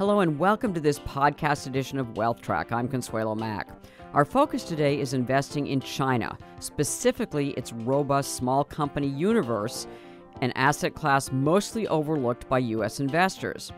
Hello and welcome to this podcast edition of Wealth Track. I'm Consuelo Mack. Our focus today is investing in China, specifically its robust small company universe, an asset class mostly overlooked by U.S. investors.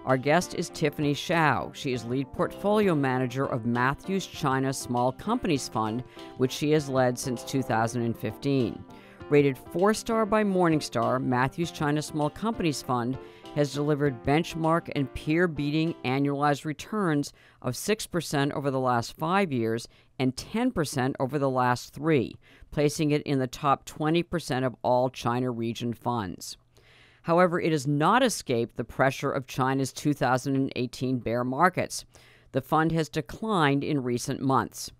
Our guest is Tiffany Hsiao. She is lead portfolio manager of Matthews China Small Companies Fund, which she has led since 2015. Rated 4-star by Morningstar, Matthews China Small Companies Fund has delivered benchmark and peer-beating annualized returns of 6% over the last 5 years and 10% over the last 3, placing it in the top 20% of all China region funds. However, it has not escaped the pressure of China's 2018 bear markets. The fund has declined in recent months.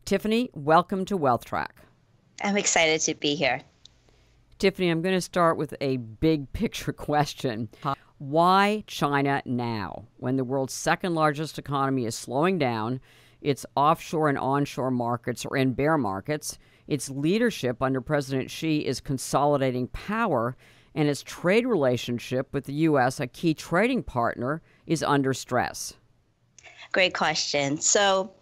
Tiffany, welcome to Wealth Track. I'm excited to be here. Tiffany, I'm going to start with a big picture question. Why China now, when the world's second largest economy is slowing down, its offshore and onshore markets are in bear markets, its leadership under President Xi is consolidating power, and its trade relationship with the U.S., a key trading partner, is under stress? Great question. So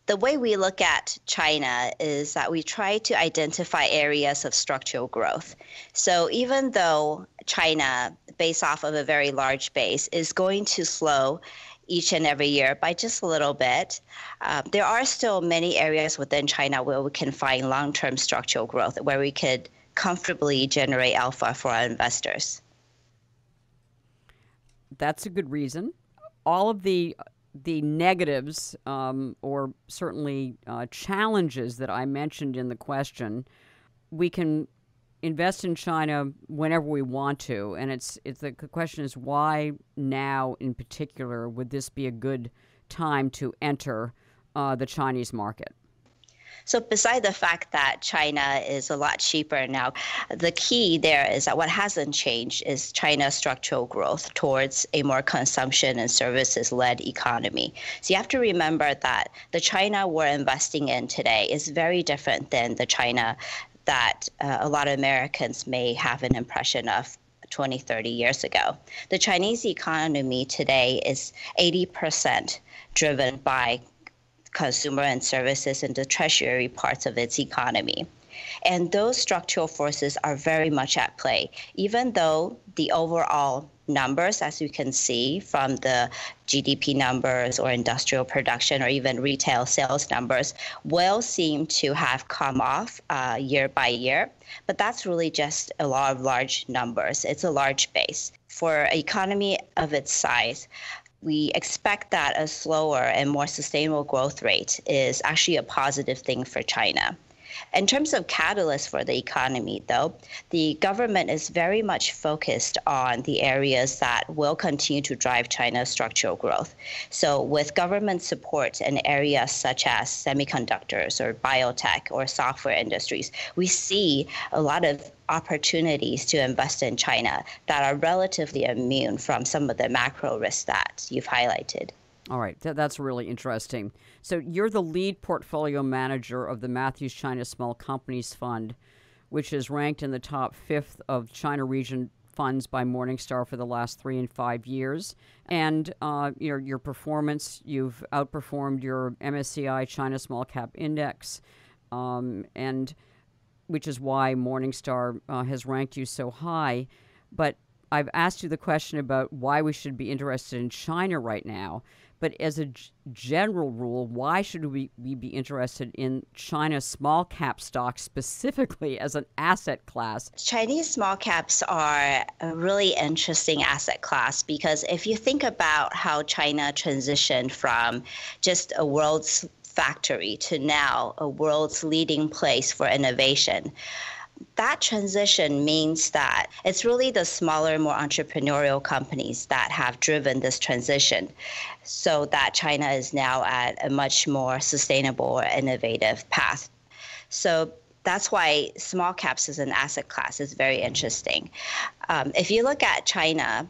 the way we look at China is that we try to identify areas of structural growth. So even though China, based off of a very large base, is going to slow each and every year by just a little bit, there are still many areas within China where we can find long-term structural growth, where we could comfortably generate alpha for our investors. That's a good reason. All of the negatives or certainly challenges that I mentioned in the question, we can invest in China whenever we want to, and the question is why now in particular would this be a good time to enter the Chinese market? So beside the fact that China is a lot cheaper now, the key there is that what hasn't changed is China's structural growth towards a more consumption and services-led economy. So you have to remember that the China we're investing in today is very different than the China that a lot of Americans may have an impression of 20, 30 years ago. The Chinese economy today is 80% driven by consumer and services and the tertiary parts of its economy. And those structural forces are very much at play, even though the overall numbers, as you can see from the GDP numbers or industrial production or even retail sales numbers, will seem to have come off year by year. But that's really just a lot of large numbers. It's a large base. For an economy of its size, we expect that a slower and more sustainable growth rate is actually a positive thing for China. In terms of catalysts for the economy, though, the government is very much focused on the areas that will continue to drive China's structural growth. So with government support in areas such as semiconductors or biotech or software industries, we see a lot of opportunities to invest in China that are relatively immune from some of the macro risks that you've highlighted. All right, that's really interesting. So you're the lead portfolio manager of the Matthews China Small Companies Fund, which is ranked in the top 5th of China region funds by Morningstar for the last 3 and 5 years. And your performance, you've outperformed your MSCI China Small Cap Index, and which is why Morningstar has ranked you so high. But I've asked you the question about why we should be interested in China right now. But as a general rule, why should we be interested in China small cap stocks specifically as an asset class? Chinese small caps are a really interesting asset class because if you think about how China transitioned from just a world's factory to now a world's leading place for innovation, that transition means that it's really the smaller, more entrepreneurial companies that have driven this transition so that China is now at a much more sustainable or innovative path. So that's why small caps as an asset class is very interesting. If you look at China,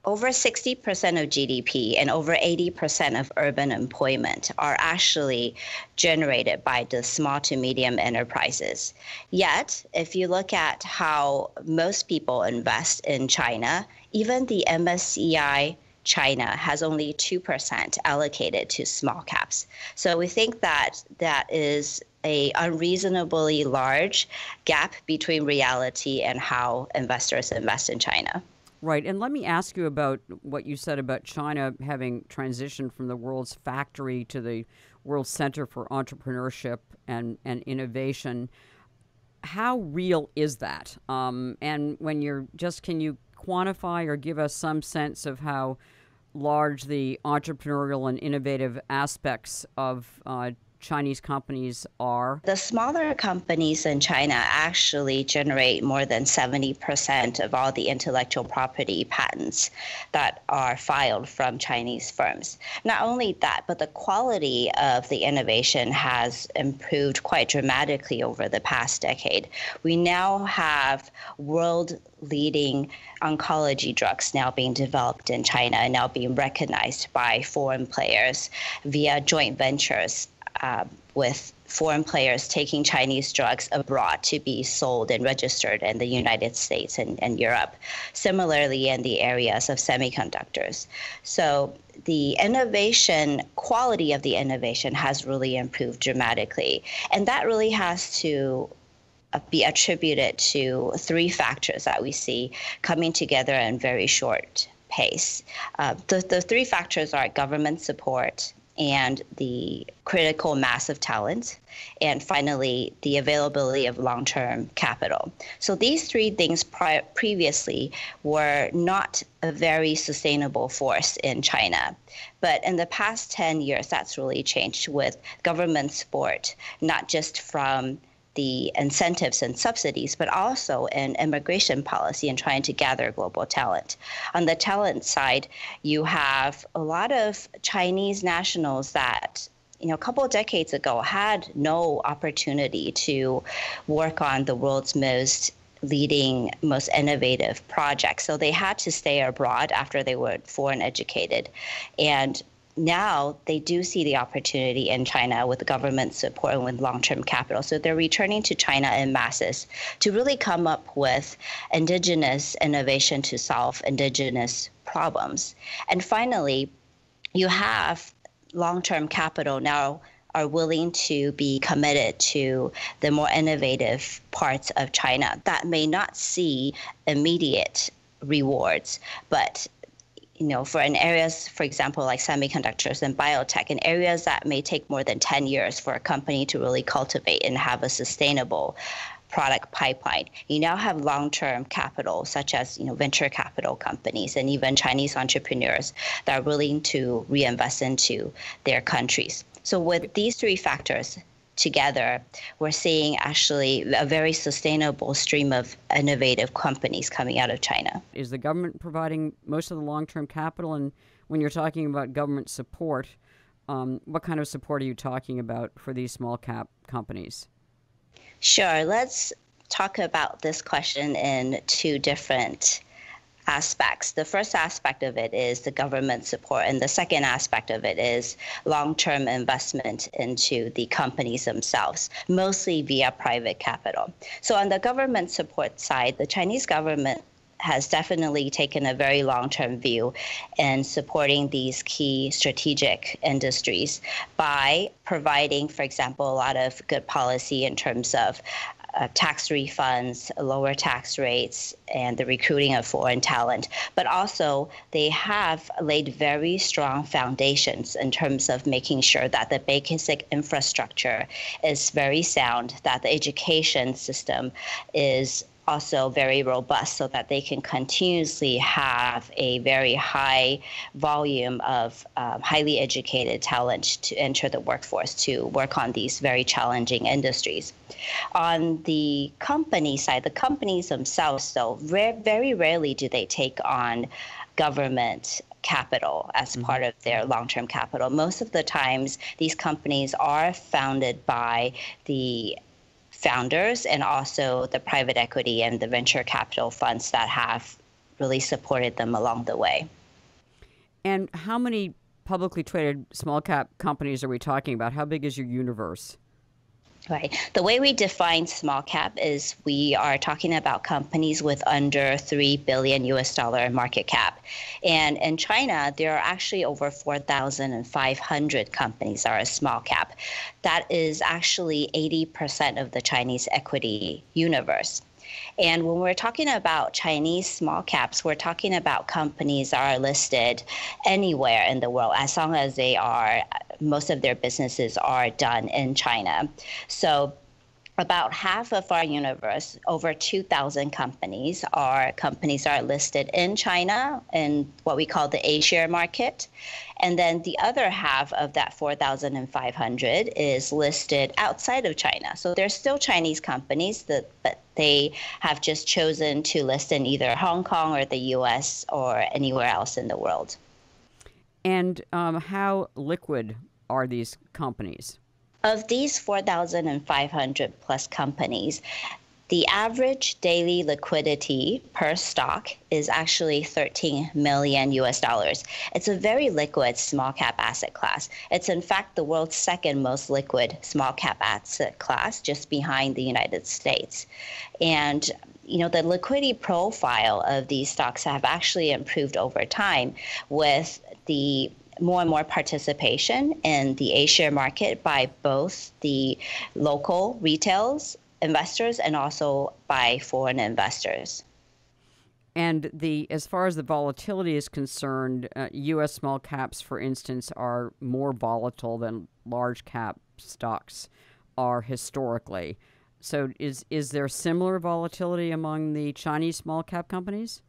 over 60% of GDP and over 80% of urban employment are actually generated by the small to medium enterprises. Yet, if you look at how most people invest in China, even the MSCI China has only 2% allocated to small caps. So we think that that is a unreasonably large gap between reality and how investors invest in China. Right. And let me ask you about what you said about China having transitioned from the world's factory to the world center for entrepreneurship and innovation. How real is that? And when can you quantify or give us some sense of how large the entrepreneurial and innovative aspects of Chinese companies are? The smaller companies in China actually generate more than 70% of all the intellectual property patents that are filed from Chinese firms. Not only that, but the quality of the innovation has improved quite dramatically over the past decade. We now have world-leading oncology drugs now being developed in China and now being recognized by foreign players via joint ventures with foreign players taking Chinese drugs abroad to be sold and registered in the United States and Europe. Similarly, in the areas of semiconductors. So the innovation, quality of the innovation has really improved dramatically. And that really has to be attributed to three factors that we see coming together in very short pace. The three factors are government support, and the critical mass of talent, and finally, the availability of long-term capital. So these three things previously were not a very sustainable force in China. But in the past 10 years, that's really changed with government support, not just from the incentives and subsidies, but also in immigration policy and trying to gather global talent. On the talent side, you have a lot of Chinese nationals that a couple of decades ago had no opportunity to work on the world's most leading, most innovative projects. So they had to stay abroad after they were foreign educated. And now they do see the opportunity in China with government support and with long-term capital. So they're returning to China in masses to really come up with indigenous innovation to solve indigenous problems. And finally, you have long-term capital now are willing to be committed to the more innovative parts of China that may not see immediate rewards, but for in areas, for example, like semiconductors and biotech, in areas that may take more than 10 years for a company to really cultivate and have a sustainable product pipeline. You now have long-term capital, such as venture capital companies and even Chinese entrepreneurs that are willing to reinvest into their countries. So with these three factors together, we're seeing actually a very sustainable stream of innovative companies coming out of China. Is the government providing most of the long-term capital? And when you're talking about government support, what kind of support are you talking about for these small cap companies? Sure. Let's talk about this question in two different aspects. The first aspect of it is the government support, and the second aspect of it is long-term investment into the companies themselves, mostly via private capital. So on the government support side, the Chinese government has definitely taken a very long-term view in supporting these key strategic industries by providing, for example, a lot of good policy in terms of tax refunds, lower tax rates, and the recruiting of foreign talent. But also, they have laid very strong foundations in terms of making sure that the basic infrastructure is very sound, that the education system is also very robust so that they can continuously have a very high volume of highly educated talent to enter the workforce to work on these very challenging industries. On the company side, the companies themselves, though, very rarely do they take on government capital as part of their long-term capital. Most of the times, these companies are founded by the founders and also the private equity and the venture capital funds that have really supported them along the way. And how many publicly traded small cap companies are we talking about? How big is your universe? Right. The way we define small cap is we are talking about companies with under 3 billion US dollar market cap. And in China, there are actually over 4,500 companies that are small cap. That is actually 80% of the Chinese equity universe. And when we're talking about Chinese small caps, we're talking about companies that are listed anywhere in the world, as long as most of their businesses are done in China. So about half of our universe, over 2,000 companies, are listed in China in what we call the A-share market. And then the other half of that 4,500 is listed outside of China. So they're still Chinese companies, but they have just chosen to list in either Hong Kong or the US or anywhere else in the world. And how liquid are these companies? Of these 4,500 plus companies, the average daily liquidity per stock is actually 13 million US dollars. It's a very liquid small cap asset class. It's in fact the world's second most liquid small cap asset class, just behind the United States. And the liquidity profile of these stocks have actually improved over time with the more and more participation in the A-share market by both the local retail investors and also by foreign investors. And as far as the volatility is concerned, U.S. small caps, for instance, are more volatile than large cap stocks are historically. So is there similar volatility among the Chinese small cap companies?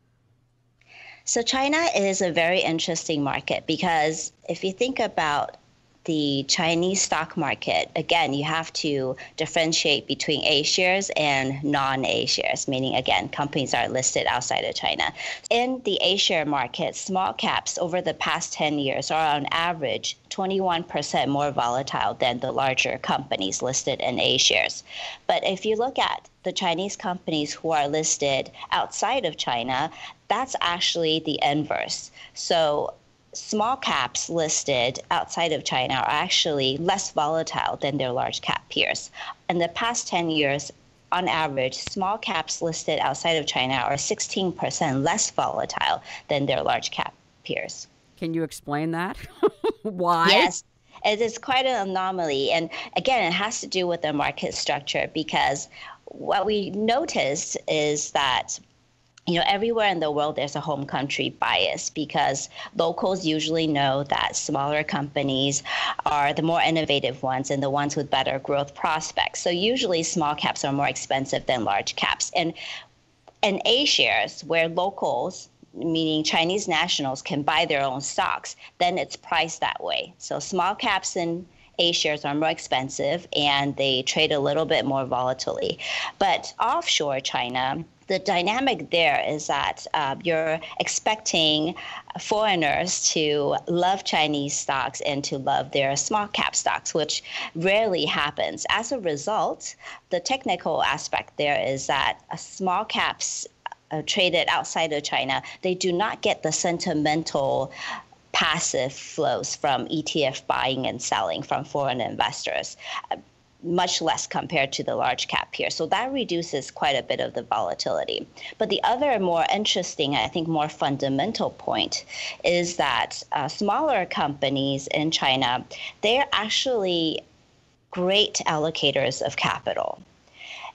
So China is a very interesting market because if you think about the Chinese stock market, again, you have to differentiate between A shares and non-A shares, meaning, again, companies are listed outside of China. In the A share market, small caps over the past 10 years are on average 21% more volatile than the larger companies listed in A shares. But if you look at the Chinese companies who are listed outside of China, that's actually the inverse. So small caps listed outside of China are actually less volatile than their large cap peers. In the past 10 years, on average, small caps listed outside of China are 16% less volatile than their large cap peers. Can you explain that? Why? Yes. It is quite an anomaly. And again, it has to do with the market structure because what we noticed is that everywhere in the world there's a home country bias because locals usually know that smaller companies are the more innovative ones and the ones with better growth prospects. So usually small caps are more expensive than large caps. And A shares, where locals, meaning Chinese nationals, can buy their own stocks, then it's priced that way. So small caps and A shares are more expensive and they trade a little bit more volatility. But offshore China, the dynamic there is that you're expecting foreigners to love Chinese stocks and to love their small cap stocks, which rarely happens. As a result, the technical aspect there is that small caps traded outside of China, they do not get the sentimental passive flows from ETF buying and selling from foreign investors, much less compared to the large cap here. So that reduces quite a bit of the volatility. But the other more interesting, I think more fundamental point is that smaller companies in China, they're actually great allocators of capital.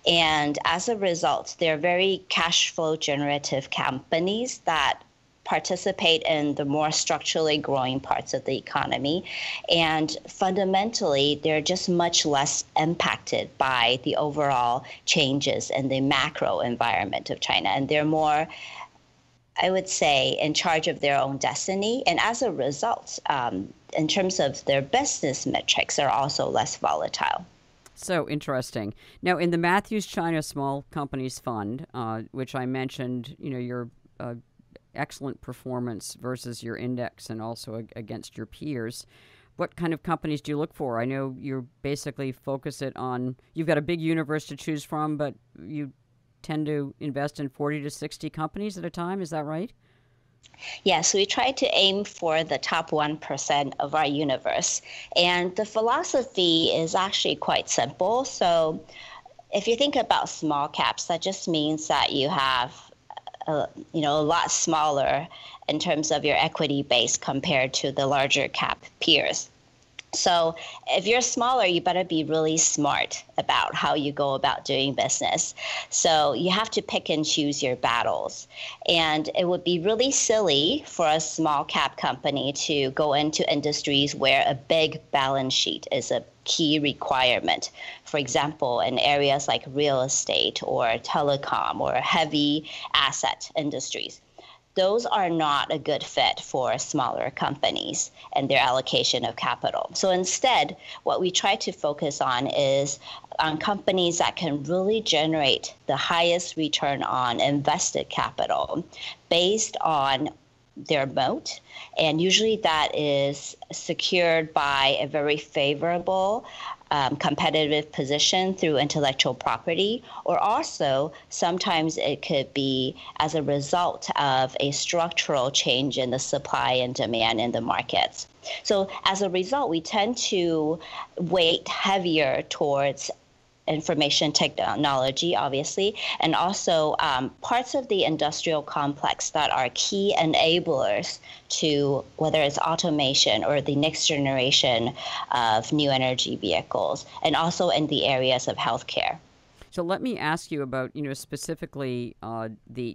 And as a result, they're very cash flow generative companies that participate in the more structurally growing parts of the economy. And fundamentally, they're just much less impacted by the overall changes in the macro environment of China. And they're more, I would say, in charge of their own destiny. And as a result, in terms of their business metrics, are also less volatile. So interesting. Now, in the Matthews China Small Companies Fund, which I mentioned, your excellent performance versus your index and also against your peers, what kind of companies do you look for? I know you basically focus it on, you've got a big universe to choose from, but you tend to invest in 40 to 60 companies at a time. Is that right? Yes, we try to aim for the top 1% of our universe. And the philosophy is actually quite simple. So if you think about small caps, that just means that you have a lot smaller in terms of your equity base compared to the larger cap peers. So if you're smaller, you better be really smart about how you go about doing business. So you have to pick and choose your battles. And it would be really silly for a small cap company to go into industries where a big balance sheet is a key requirement. For example, in areas like real estate or telecom or heavy asset industries. Those are not a good fit for smaller companies and their allocation of capital. So instead, what we try to focus on is on companies that can really generate the highest return on invested capital based on their moat. And usually that is secured by a very favorable competitive position through intellectual property, or also sometimes it could be as a result of a structural change in the supply and demand in the markets. So as a result, we tend to weight heavier towards information technology, obviously, and also parts of the industrial complex that are key enablers to whether it's automation or the next generation of new energy vehicles, and also in the areas of healthcare. So let me ask you about, specifically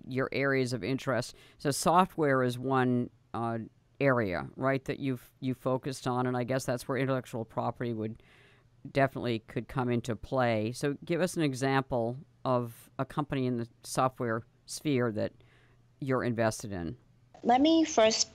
your areas of interest. So software is one area, right, that you focused on, and I guess that's where intellectual property definitely could come into play. So give us an example of a company in the software sphere that you're invested in. Let me first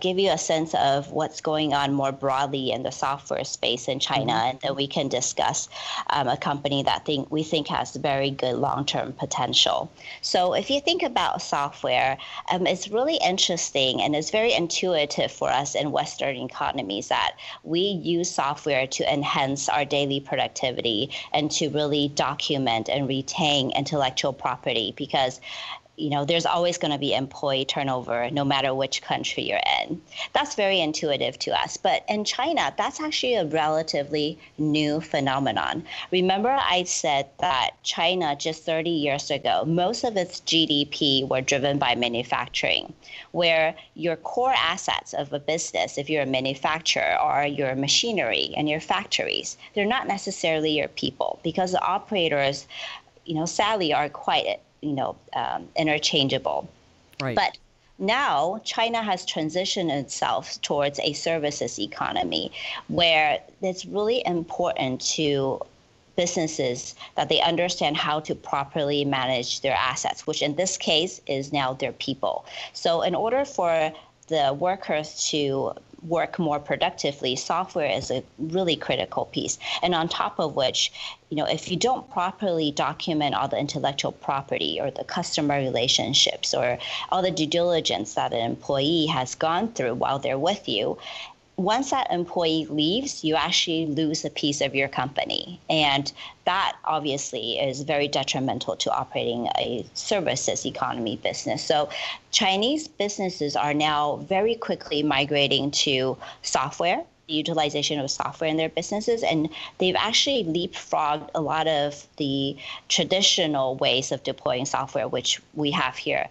give you a sense of what's going on more broadly in the software space in China, and then we can discuss a company that we think has very good long-term potential. So if you think about software, it's really interesting and it's very intuitive for us in Western economies that we use software to enhance our daily productivity and to really document and retain intellectual property, because there's always going to be employee turnover no matter which country you're in. That's very intuitive to us. But in China, that's actually a relatively new phenomenon. Remember, I said that China just 30 years ago, most of its GDP were driven by manufacturing, where your core assets of a business, if you're a manufacturer, are your machinery and your factories. They're not necessarily your people, because the operators, sadly, are quite interchangeable. Right. But now China has transitioned itself towards a services economy where it's really important to businesses that they understand how to properly manage their assets, which in this case is now their people. So in order for the workers to work more productively, software is a really critical piece. And on top of which, if you don't properly document all the intellectual property or the customer relationships or all the due diligence that an employee has gone through while they're with you, once that employee leaves, you actually lose a piece of your company. And that obviously is very detrimental to operating a services economy business. So Chinese businesses are now very quickly migrating to software, the utilization of software in their businesses, and they've actually leapfrogged a lot of the traditional ways of deploying software, which we have here.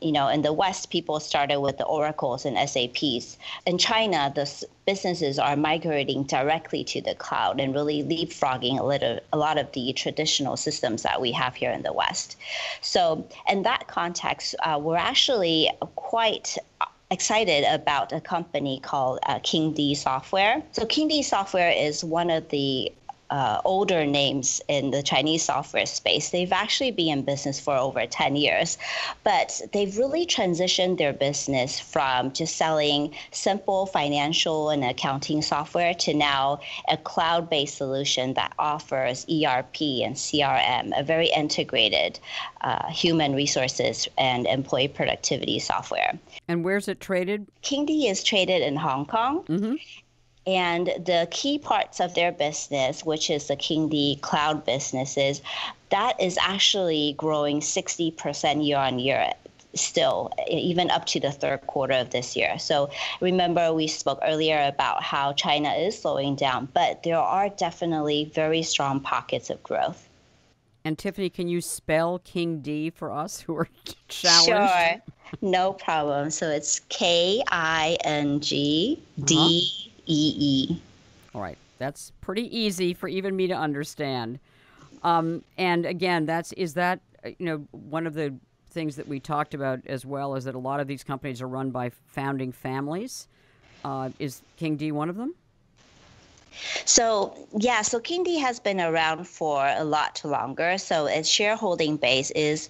In the West, people started with the Oracles and SAPs. In China, the businesses are migrating directly to the cloud and really leapfrogging a lot of the traditional systems that we have here in the West. So in that context, we're actually quite excited about a company called Kingdee Software. So Kingdee Software is one of the older names in the Chinese software space. They've actually been in business for over 10 years, but they've really transitioned their business from just selling simple financial and accounting software to now a cloud-based solution that offers ERP and CRM, a very integrated human resources and employee productivity software. And where's it traded? Kingdee is traded in Hong Kong. Mm-hmm. And the key parts of their business, which is the Kingdee cloud businesses, that is actually growing 60% year on year. still, even up to the third quarter of this year. So remember, we spoke earlier about how China is slowing down, but there are definitely very strong pockets of growth. And Tiffany, can you spell King D for us who are challenged? Sure, no problem. So it's Uh-huh. KINGDEE. All right. That's pretty easy for even me to understand. And again, is that one of the things that we talked about as well is that a lot of these companies are run by founding families. Is King D one of them? So yeah, so Kingdee has been around for a lot longer. So its shareholding base is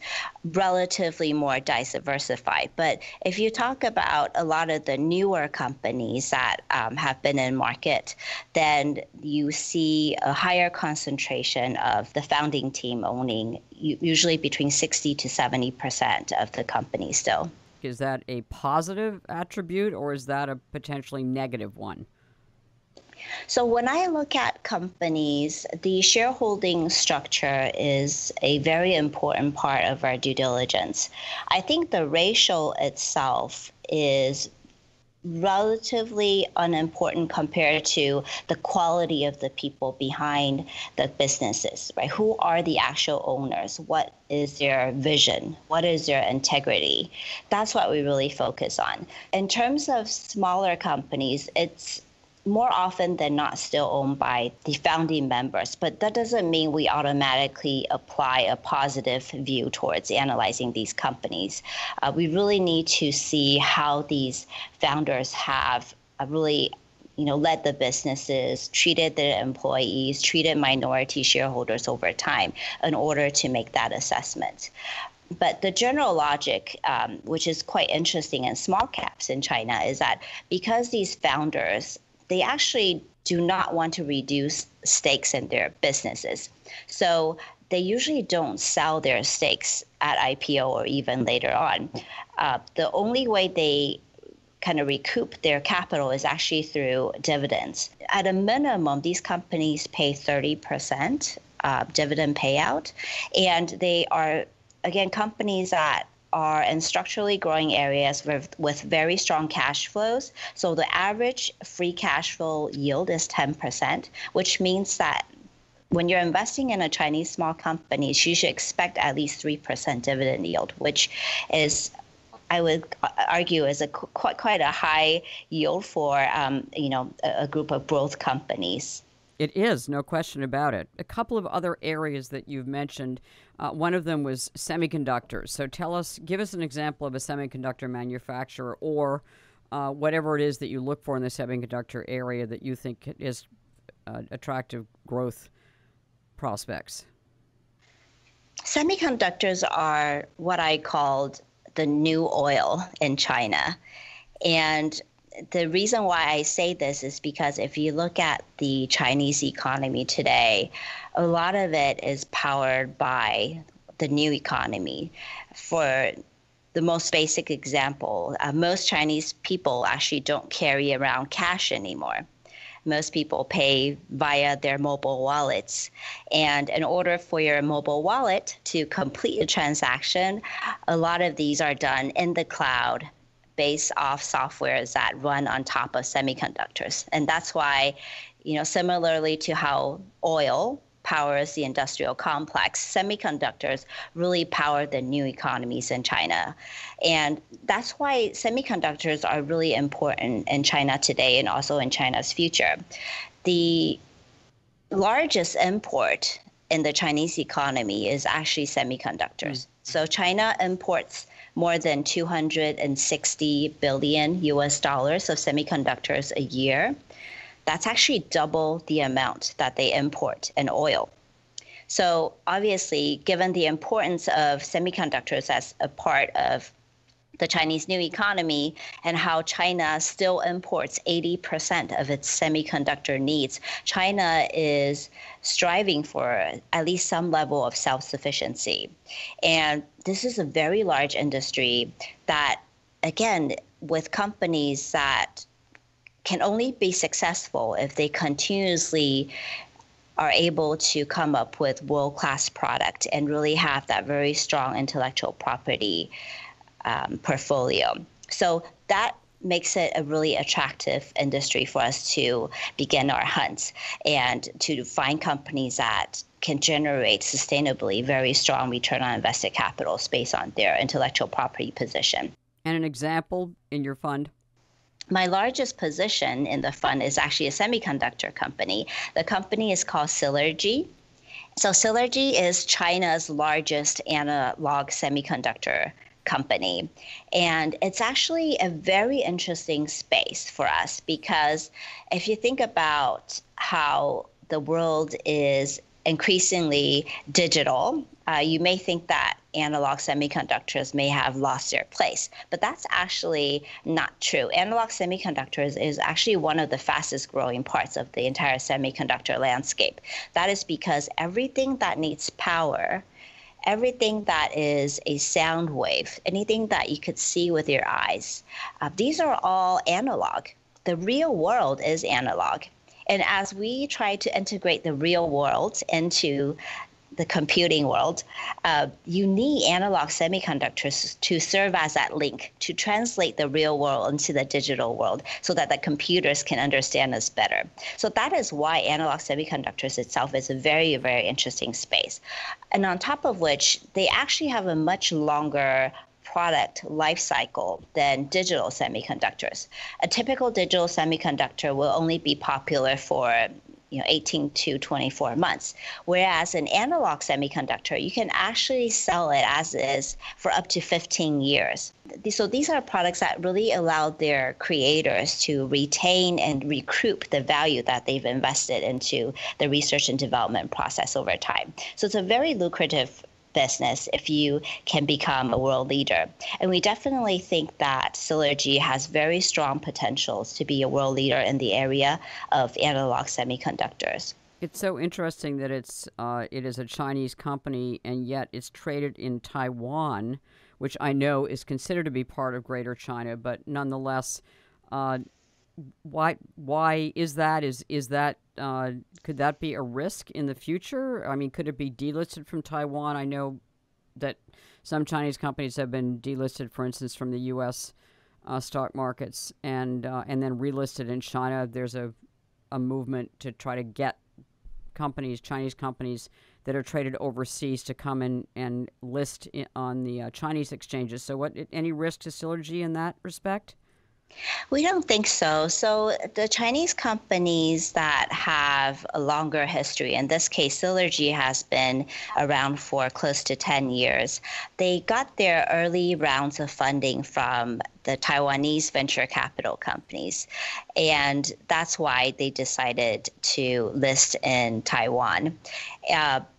relatively more diversified. But if you talk about a lot of the newer companies that have been in market, then you see a higher concentration of the founding team owning usually between 60 to 70% of the company still. Is that a positive attribute or is that a potentially negative one? So when I look at companies, the shareholding structure is a very important part of our due diligence. I think the ratio itself is relatively unimportant compared to the quality of the people behind the businesses, right? Who are the actual owners? What is their vision? What is their integrity? That's what we really focus on. In terms of smaller companies, it's more often than not still owned by the founding members, but that doesn't mean we automatically apply a positive view towards analyzing these companies. We really need to see how these founders have really led the businesses, treated their employees, treated minority shareholders over time in order to make that assessment. But the general logic, which is quite interesting in small caps in China, is that because these founders they actually do not want to reduce stakes in their businesses. So they usually don't sell their stakes at IPO or even later on. The only way they kind of recoup their capital is actually through dividends. At a minimum, these companies pay 30% dividend payout, and they are, again, companies that are in structurally growing areas with very strong cash flows. So the average free cash flow yield is 10%, which means that when you're investing in a Chinese small company, you should expect at least 3% dividend yield, which is, I would argue, is quite a high yield for a group of growth companies. It is, no question about it. A couple of other areas that you've mentioned, one of them was semiconductors. So give us an example of a semiconductor manufacturer or whatever it is that you look for in the semiconductor area that you think is attractive growth prospects. Semiconductors are what I called the new oil in China. And the reason why I say this is because if you look at the Chinese economy today, a lot of it is powered by the new economy. For the most basic example, most Chinese people actually don't carry around cash anymore. Most people pay via their mobile wallets. And in order for your mobile wallet to complete a transaction, a lot of these are done in the cloud based off softwares that run on top of semiconductors. And that's why, similarly to how oil powers the industrial complex, semiconductors really power the new economies in China. And that's why semiconductors are really important in China today and also in China's future. The largest import in the Chinese economy is actually semiconductors. So China imports more than 260 billion US dollars of semiconductors a year. That's actually double the amount that they import in oil. So obviously, given the importance of semiconductors as a part of the Chinese new economy and how China still imports 80% of its semiconductor needs, China is striving for at least some level of self-sufficiency. And this is a very large industry that, again, with companies that can only be successful if they continuously are able to come up with world-class product and really have that very strong intellectual property portfolio. So that makes it a really attractive industry for us to begin our hunts and to find companies that can generate sustainably very strong return on invested capital based on their intellectual property position. And an example in your fund? My largest position in the fund is actually a semiconductor company. The company is called Silergy. So Silergy is China's largest analog semiconductor company. And it's actually a very interesting space for us because if you think about how the world is increasingly digital, you may think that analog semiconductors may have lost their place, but that's actually not true. Analog semiconductors is actually one of the fastest growing parts of the entire semiconductor landscape. That is because everything that needs power, everything that is a sound wave, anything that you could see with your eyes, these are all analog. The real world is analog. And as we try to integrate the real world into the computing world, you need analog semiconductors to serve as that link to translate the real world into the digital world so that the computers can understand us better. So that is why analog semiconductors itself is a very, very interesting space. And on top of which, they actually have a much longer product life cycle than digital semiconductors. A typical digital semiconductor will only be popular for 18 to 24 months. Whereas an analog semiconductor, you can actually sell it as is for up to 15 years. So these are products that really allow their creators to retain and recoup the value that they've invested into the research and development process over time. So it's a very lucrative business if you can become a world leader. And we definitely think that Silergy has very strong potentials to be a world leader in the area of analog semiconductors. It's so interesting that it is a Chinese company, and yet it's traded in Taiwan, which I know is considered to be part of Greater China, but nonetheless, why is that? Is that could that be a risk in the future? I mean, could it be delisted from Taiwan? I know that some Chinese companies have been delisted, for instance, from the U.S. Stock markets, and then relisted in China. There's a movement to try to get Chinese companies that are traded overseas to come in and list on the Chinese exchanges. So, any risk to Silergy in that respect? We don't think so. So the Chinese companies that have a longer history, in this case, Silergy has been around for close to 10 years. They got their early rounds of funding from the Taiwanese venture capital companies. And that's why they decided to list in Taiwan.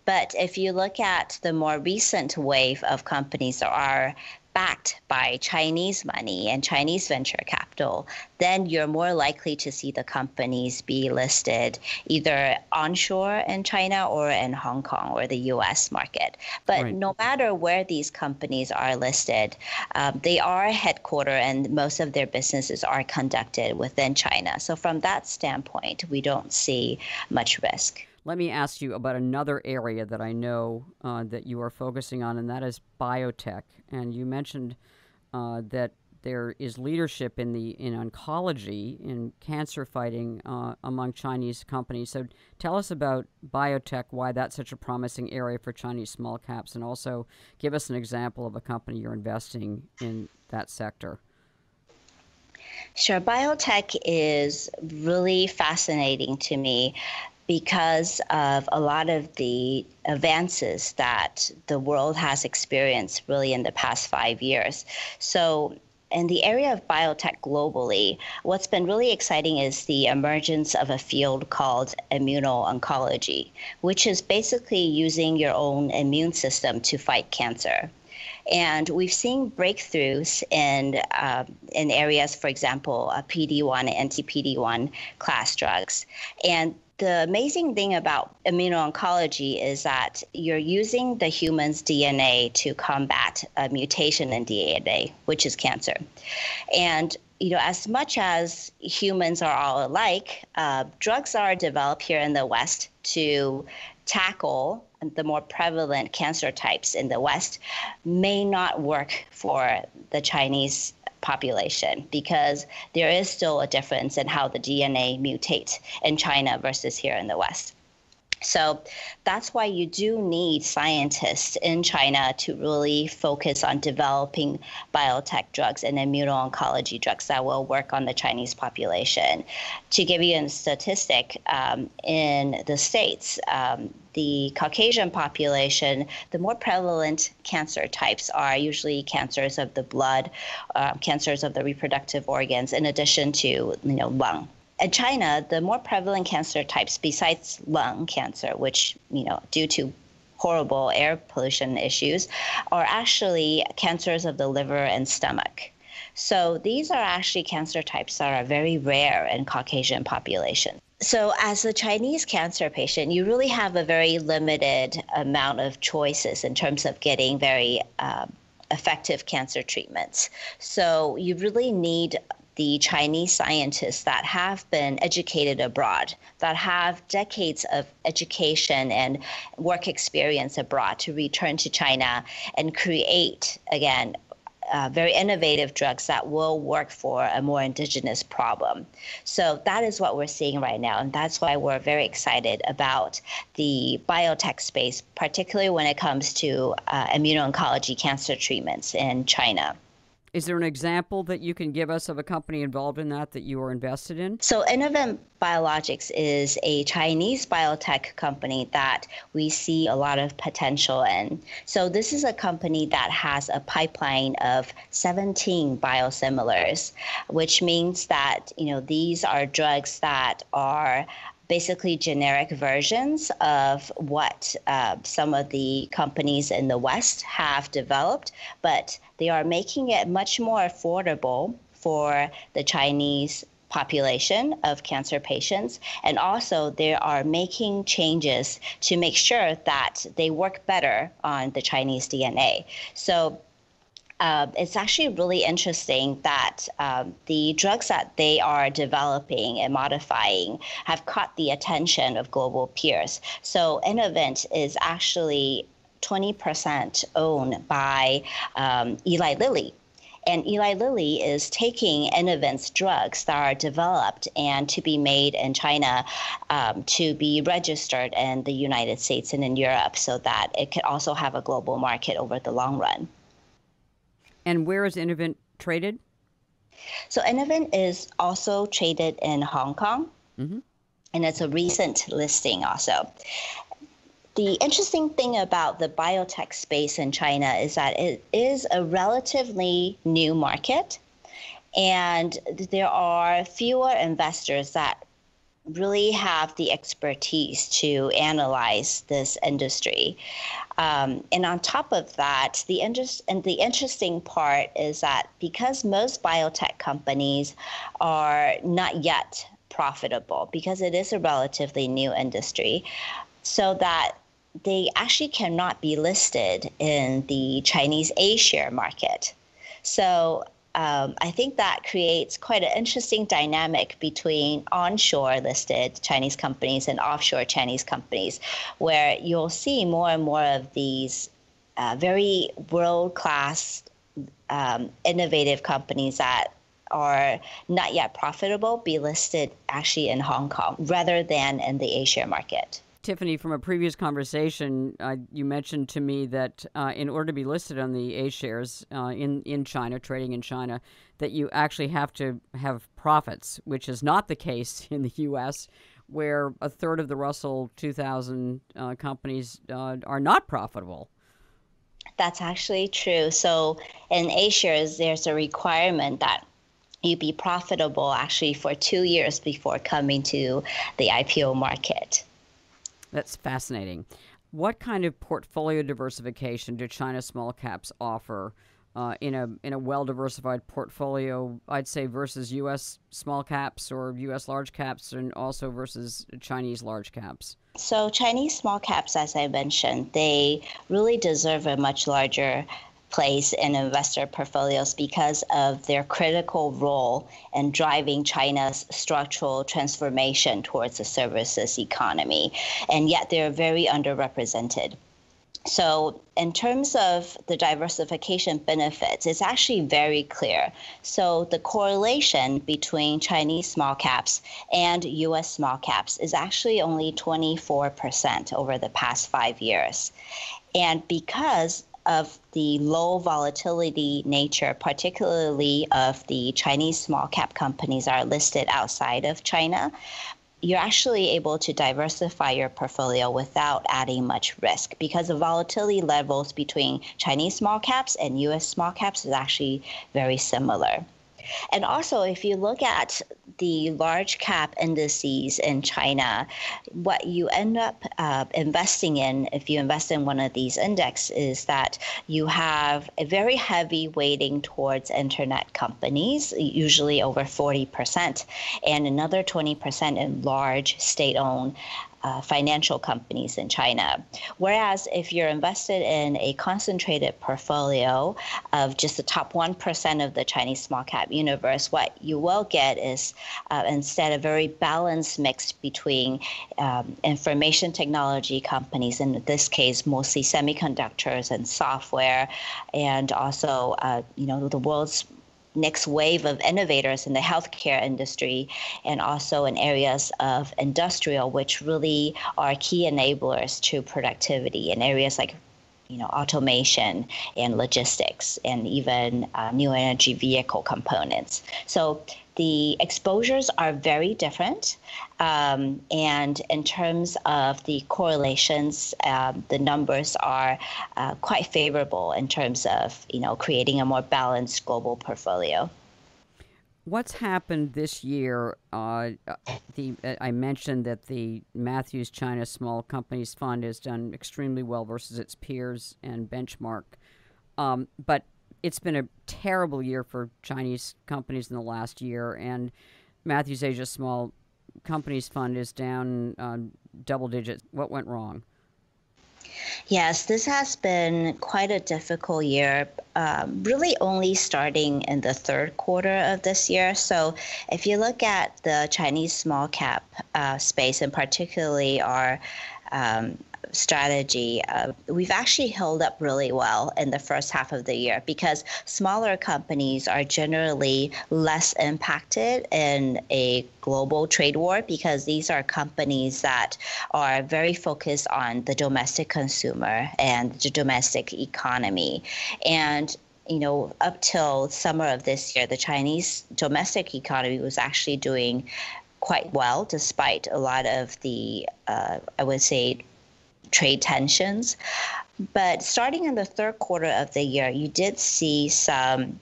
But if you look at the more recent wave of companies that are backed by Chinese money and Chinese venture capital, then you're more likely to see the companies be listed either onshore in China or in Hong Kong or the US market. But right. No matter where these companies are listed, they are headquartered and most of their businesses are conducted within China. So from that standpoint, we don't see much risk. Let me ask you about another area that I know that you are focusing on, and that is biotech. And you mentioned that there is leadership in oncology, in cancer fighting among Chinese companies. So tell us about biotech, why that's such a promising area for Chinese small caps, and also give us an example of a company you're investing in that sector. Sure. Biotech is really fascinating to me because of a lot of the advances that the world has experienced really in the past 5 years. So in the area of biotech globally, what's been really exciting is the emergence of a field called immuno-oncology, which is basically using your own immune system to fight cancer. And we've seen breakthroughs in areas, for example, PD-1 and anti-PD-1 class drugs. And the amazing thing about immuno-oncology is that you're using the human's DNA to combat a mutation in DNA, which is cancer. And as much as humans are all alike, drugs are developed here in the West to tackle the more prevalent cancer types in the West may not work for the Chinese population, because there is still a difference in how the DNA mutates in China versus here in the West. So that's why you do need scientists in China to really focus on developing biotech drugs and immuno-oncology drugs that will work on the Chinese population. To give you a statistic, in the States, the Caucasian population, the more prevalent cancer types are usually cancers of the blood, cancers of the reproductive organs, in addition to lung. In China, the more prevalent cancer types besides lung cancer, which, due to horrible air pollution issues, are actually cancers of the liver and stomach. So these are actually cancer types that are very rare in Caucasian population. So as a Chinese cancer patient, you really have a very limited amount of choices in terms of getting very effective cancer treatments. So you really need the Chinese scientists that have been educated abroad, that have decades of education and work experience abroad, to return to China and create, again, very innovative drugs that will work for a more indigenous problem. So that is what we're seeing right now. And that's why we're very excited about the biotech space, particularly when it comes to immuno-oncology cancer treatments in China. Is there an example that you can give us of a company involved in that you are invested in? So Innovent Biologics is a Chinese biotech company that we see a lot of potential in. So this is a company that has a pipeline of 17 biosimilars, which means that these are drugs that are basically generic versions of what some of the companies in the West have developed, but they are making it much more affordable for the Chinese population of cancer patients. And also they are making changes to make sure that they work better on the Chinese DNA. So it's actually really interesting that the drugs that they are developing and modifying have caught the attention of global peers. So Innovent is actually 20% owned by Eli Lilly. And Eli Lilly is taking Innovent's drugs that are developed and to be made in China to be registered in the United States and in Europe, so that it could also have a global market over the long run. And where is Innovent traded? So Innovent is also traded in Hong Kong, and it's a recent listing also. The interesting thing about the biotech space in China is that it is a relatively new market, and there are fewer investors that really have the expertise to analyze this industry. And on top of that, the interesting part is that because most biotech companies are not yet profitable, because it is a relatively new industry, so that they actually cannot be listed in the Chinese A-share market. So I think that creates quite an interesting dynamic between onshore listed Chinese companies and offshore Chinese companies, where you'll see more and more of these very world-class innovative companies that are not yet profitable be listed actually in Hong Kong rather than in the A-share market. Tiffany, from a previous conversation, you mentioned to me that in order to be listed on the A-shares in China, trading in China, that you actually have to have profits, which is not the case in the U.S., where a third of the Russell 2000 companies are not profitable. That's actually true. So in A-shares, there's a requirement that you be profitable actually for 2 years before coming to the IPO market. That's fascinating. What kind of portfolio diversification do China small caps offer in a well-diversified portfolio, I'd say, versus U.S. small caps or U.S. large caps, and also versus Chinese large caps? So Chinese small caps, as I mentioned, they really deserve a much larger place in investor portfolios because of their critical role in driving China's structural transformation towards a services economy. And yet they're very underrepresented. So in terms of the diversification benefits, it's actually very clear. So the correlation between Chinese small caps and US small caps is actually only 24% over the past 5 years. And because of the low volatility nature, particularly of the Chinese small cap companies that are listed outside of China, you're actually able to diversify your portfolio without adding much risk because the volatility levels between Chinese small caps and US small caps is actually very similar. And also, if you look at the large cap indices in China, what you end up investing in, if you invest in one of these indexes, is that you have a very heavy weighting towards internet companies, usually over 40%, and another 20% in large state-owned financial companies in China. Whereas if you're invested in a concentrated portfolio of just the top 1% of the Chinese small cap universe, what you will get is instead a very balanced mix between information technology companies, in this case, mostly semiconductors and software, and also, the world's next wave of innovators in the healthcare industry and also in areas of industrial, which really are key enablers to productivity in areas like automation and logistics and even new energy vehicle components. So the exposures are very different. And in terms of the correlations, the numbers are quite favorable in terms of, creating a more balanced global portfolio. What's happened this year? I mentioned that the Matthews China Small Companies Fund has done extremely well versus its peers and benchmark. But it's been a terrible year for Chinese companies in the last year, and Matthews Asia Small Companies Fund is down double digits. What went wrong? Yes, this has been quite a difficult year, really only starting in the third quarter of this year. So if you look at the Chinese small cap space, and particularly our strategy, we've actually held up really well in the first half of the year because smaller companies are generally less impacted in a global trade war because these are companies that are very focused on the domestic consumer and the domestic economy. And up till summer of this year, the Chinese domestic economy was actually doing quite well despite a lot of the, I would say, trade tensions. But starting in the third quarter of the year, you did see some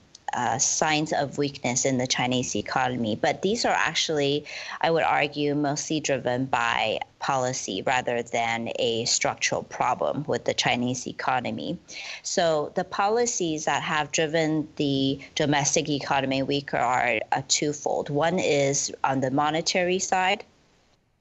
signs of weakness in the Chinese economy. But these are actually, I would argue, mostly driven by policy rather than a structural problem with the Chinese economy. So the policies that have driven the domestic economy weaker are twofold. One is on the monetary side.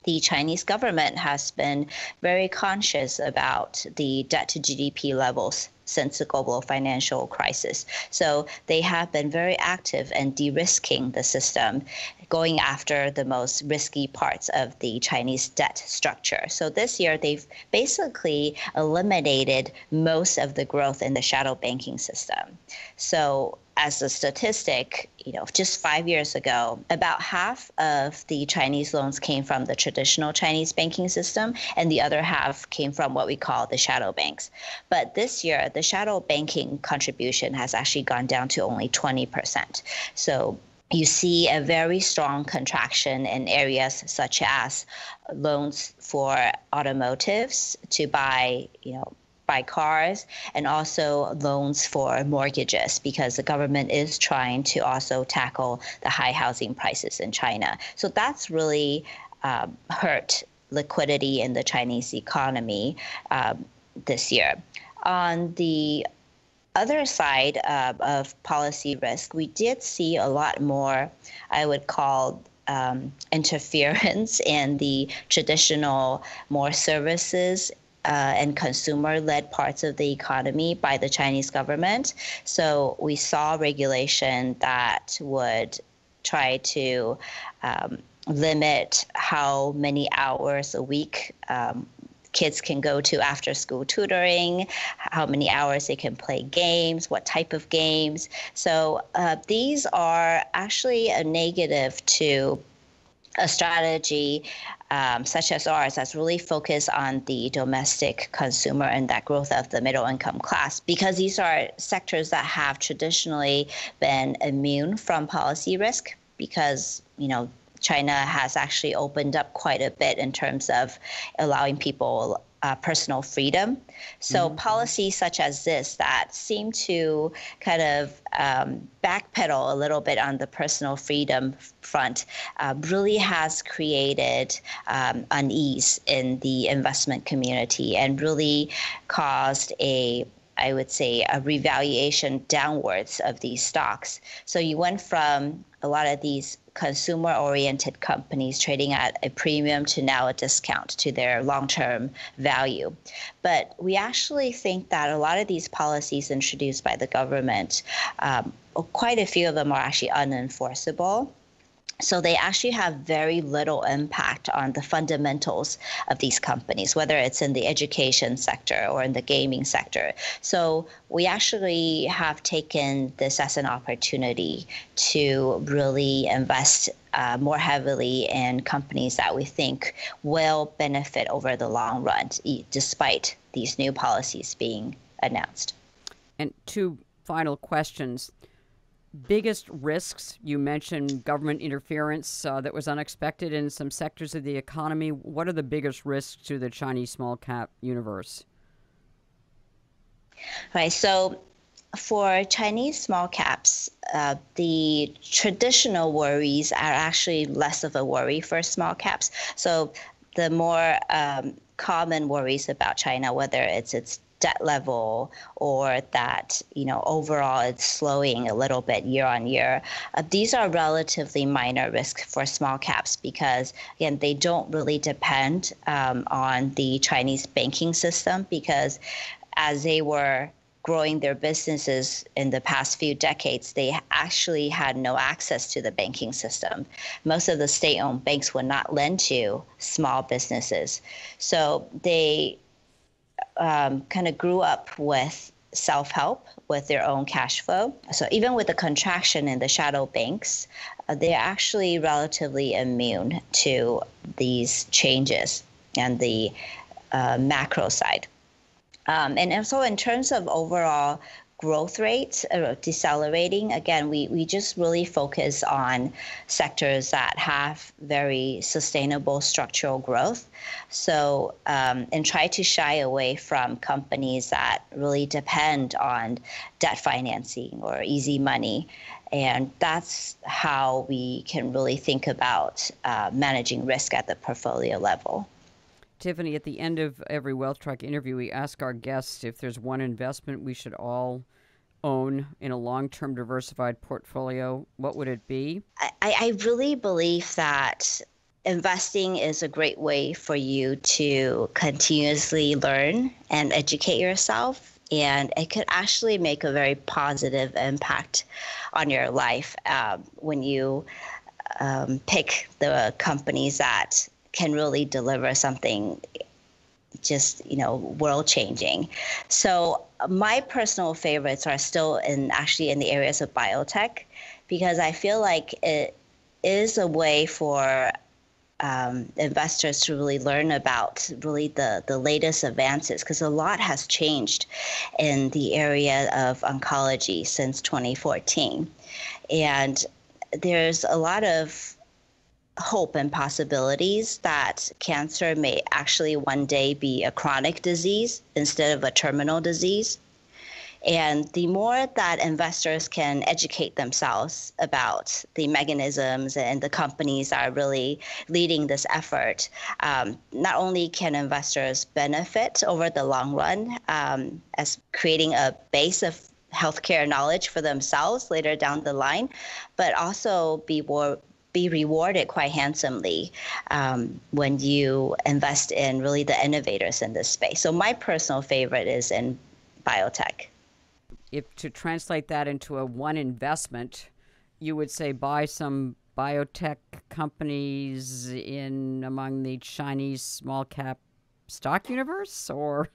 The Chinese government has been very conscious about the debt to GDP levels since the global financial crisis. So they have been very active in de-risking the system, going after the most risky parts of the Chinese debt structure. So this year, they've basically eliminated most of the growth in the shadow banking system. So as a statistic, just 5 years ago, about half of the Chinese loans came from the traditional Chinese banking system, and the other half came from what we call the shadow banks. But this year, the shadow banking contribution has actually gone down to only 20%. So you see a very strong contraction in areas such as loans for automotives to buy cars, and also loans for mortgages, because the government is trying to also tackle the high housing prices in China. So that's really hurt liquidity in the Chinese economy this year. On the other side of policy risk, we did see a lot more, I would call, interference in the traditional, more services and consumer-led parts of the economy by the Chinese government. So we saw regulation that would try to limit how many hours a week kids can go to after school tutoring, how many hours they can play games, what type of games. So these are actually a negative to a strategy such as ours that's really focused on the domestic consumer and that growth of the middle income class, because these are sectors that have traditionally been immune from policy risk, because, China has actually opened up quite a bit in terms of allowing people personal freedom. So policies such as this that seem to kind of backpedal a little bit on the personal freedom front really has created unease in the investment community and really caused I would say, a revaluation downwards of these stocks. So you went from a lot of these consumer-oriented companies trading at a premium to now a discount to their long-term value. But we actually think that a lot of these policies introduced by the government, quite a few of them are actually unenforceable. So they actually have very little impact on the fundamentals of these companies, whether it's in the education sector or in the gaming sector. So we actually have taken this as an opportunity to really invest more heavily in companies that we think will benefit over the long run, despite these new policies being announced. And two final questions. Biggest risks, you mentioned government interference that was unexpected in some sectors of the economy. What are the biggest risks to the Chinese small cap universe? Right. So for Chinese small caps, the traditional worries are actually less of a worry for small caps. So the more common worries about China, whether it's its debt level or that, overall it's slowing a little bit year on year. These are relatively minor risks for small caps because, again, they don't really depend on the Chinese banking system, because as they were growing their businesses in the past few decades, they actually had no access to the banking system. Most of the state-owned banks would not lend to small businesses. So they kind of grew up with self-help, with their own cash flow. So even with the contraction in the shadow banks, they're actually relatively immune to these changes and the macro side. And also in terms of overall growth rates decelerating, again, we just really focus on sectors that have very sustainable structural growth. So, and try to shy away from companies that really depend on debt financing or easy money. And that's how we can really think about managing risk at the portfolio level. Tiffany, at the end of every Wealth Track interview, we ask our guests if there's one investment we should all own in a long-term diversified portfolio. What would it be? I really believe that investing is a great way for you to continuously learn and educate yourself. And it could actually make a very positive impact on your life when you pick the companies that can really deliver something just, world changing. So my personal favorites are still in the areas of biotech, because I feel like it is a way for investors to really learn about really the latest advances, because a lot has changed in the area of oncology since 2014. And there's a lot of hope and possibilities that cancer may actually one day be a chronic disease instead of a terminal disease. And the more that investors can educate themselves about the mechanisms and the companies that are really leading this effort, not only can investors benefit over the long run as creating a base of healthcare knowledge for themselves later down the line, but also be more be rewarded quite handsomely when you invest in really the innovators in this space. So my personal favorite is in biotech. If to translate that into a one investment, you would say buy some biotech companies in among the Chinese small cap stock universe, or?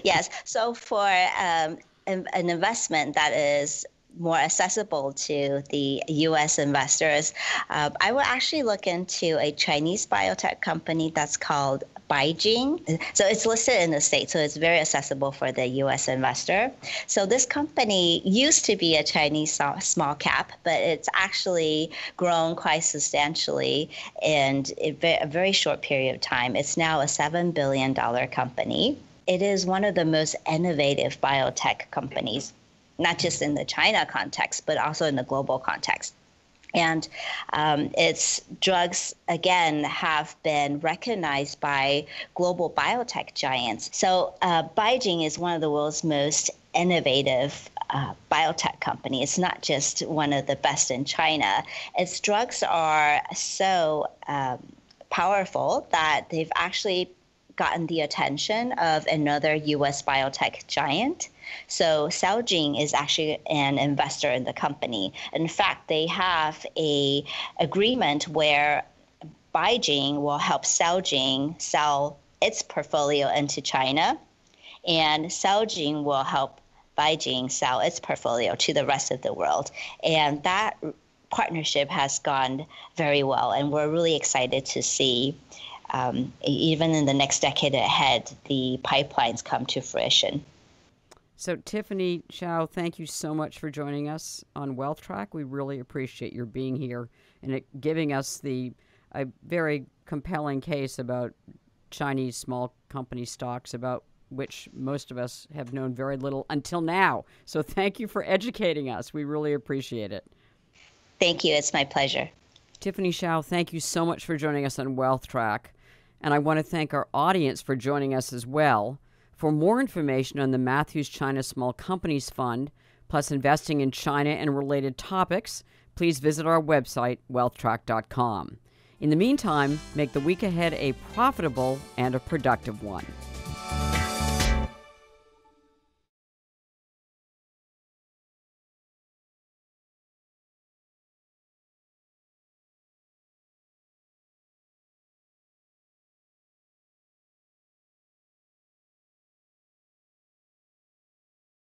Yes. So for an investment that is more accessible to the U.S. investors, I will actually look into a Chinese biotech company that's called BeiGene. So it's listed in the States, so it's very accessible for the U.S. investor. So this company used to be a Chinese small cap, but it's actually grown quite substantially in a very short period of time. It's now a $7 billion company. It is one of the most innovative biotech companies, not just in the China context, but also in the global context. And its drugs, again, have been recognized by global biotech giants. So BeiGene is one of the world's most innovative biotech company. It's not just one of the best in China. Its drugs are so powerful that they've actually gotten the attention of another U.S. biotech giant. So Celgene is actually an investor in the company. In fact, they have an agreement where BeiGene will help Celgene sell its portfolio into China, and Celgene will help BeiGene sell its portfolio to the rest of the world. And that partnership has gone very well, and we're really excited to see even in the next decade ahead, the pipelines come to fruition. So, Tiffany Hsiao, thank you so much for joining us on Wealth Track. We really appreciate your being here and giving us a very compelling case about Chinese small company stocks, about which most of us have known very little until now. So thank you for educating us. We really appreciate it. Thank you. It's my pleasure. Tiffany Hsiao, thank you so much for joining us on Wealth Track. And I want to thank our audience for joining us as well. For more information on the Matthews China Small Companies Fund, plus investing in China and related topics, please visit our website, wealthtrack.com. In the meantime, make the week ahead a profitable and a productive one.